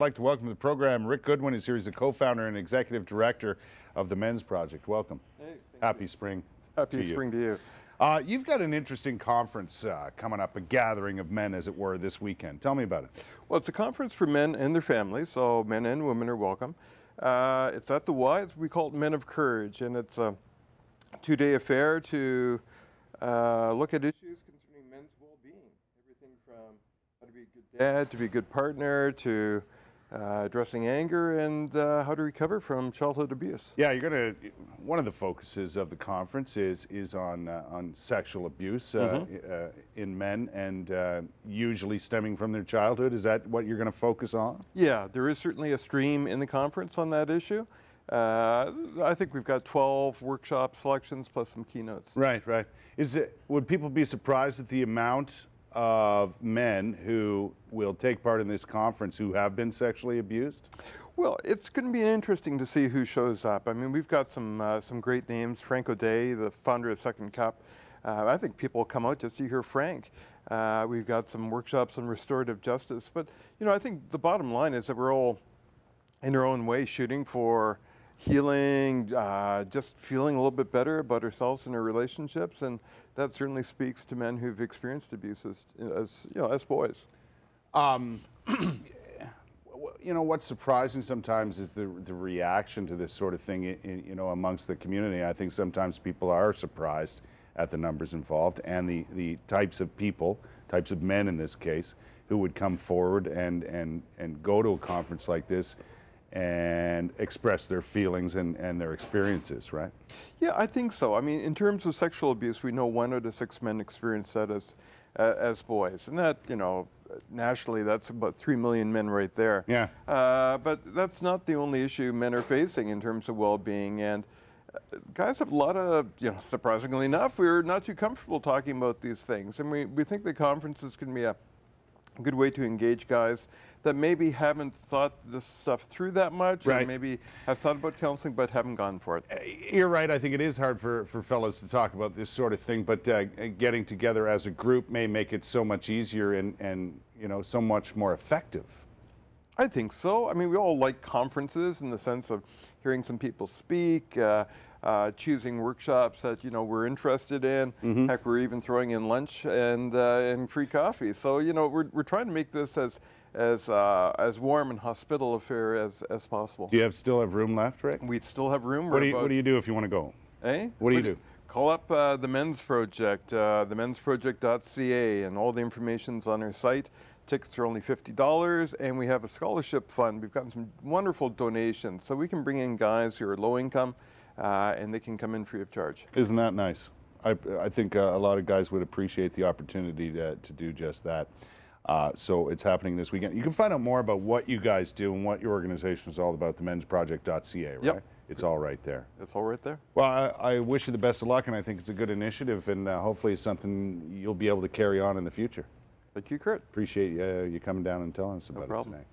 like to welcome to the program Rick Goodwin. Is here. He's the co-founder and executive director of the Men's Project. Welcome. Hey, Happy spring. Happy spring to you. You've got an interesting conference coming up, a gathering of men, as it were, this weekend. Tell me about it. Well, it's a conference for men and their families, so men and women are welcome. It's at the Y. We call it Men of Courage, and it's a two-day affair to look at issues concerning men's well-being. Everything from how to be a good dad, to be a good partner, to addressing anger, and how to recover from childhood abuse. Yeah, one of the focuses of the conference is on sexual abuse in men, and usually stemming from their childhood. Is that what you're going to focus on? Yeah, there is certainly a stream in the conference on that issue. I think we've got 12 workshop selections plus some keynotes. Right. Would people be surprised at the amount of men who will take part in this conference who have been sexually abused? Well, it's going to be interesting to see who shows up. I mean, we've got some great names. Frank O'Day, the founder of Second Cup. I think people will come out just to hear Frank. We've got some workshops on restorative justice. But, you know, I think the bottom line is that we're all, in our own way, shooting for healing, just feeling a little bit better about ourselves and our relationships, and that certainly speaks to men who've experienced abuse as boys. You know, what's surprising sometimes is the reaction to this sort of thing, amongst the community. I think sometimes people are surprised at the numbers involved and the types of people, types of men in this case, who would come forward and go to a conference like this and express their feelings and their experiences, right? Yeah, I think so. I mean, in terms of sexual abuse, we know 1 out of 6 men experience that as boys. And that, nationally, that's about 3 million men right there. Yeah. But that's not the only issue men are facing in terms of well-being. And guys have a lot of, surprisingly enough, we're not too comfortable talking about these things. And we think the conferences can be a good way to engage guys that maybe haven't thought this stuff through that much, right, or maybe have thought about counseling but haven't gone for it. You're right. I think it is hard for fellas to talk about this sort of thing, but getting together as a group may make it so much easier and so much more effective. I think so. I mean, we all like conferences in the sense of hearing some people speak, choosing workshops that we're interested in. Mm-hmm. Heck, we're even throwing in lunch and free coffee. So we're trying to make this as warm and hospitable affair as possible. Do you still have room left, Rick? We still have room. What do you do if you want to go? Eh? What do you do? Call up the Men's Project, themensproject.ca, and all the information's on our site. Tickets are only $50, and we have a scholarship fund. We've gotten some wonderful donations, so we can bring in guys who are low income, and they can come in free of charge. Isn't that nice? I think a lot of guys would appreciate the opportunity to do just that. So it's happening this weekend. You can find out more about what you guys do and what your organization is all about, themensproject.ca, right? Yep. It's all right there. It's all right there. Well, I wish you the best of luck, and I think it's a good initiative, and hopefully it's something you'll be able to carry on in the future. Thank you, Kurt. Appreciate you coming down and telling us about it tonight.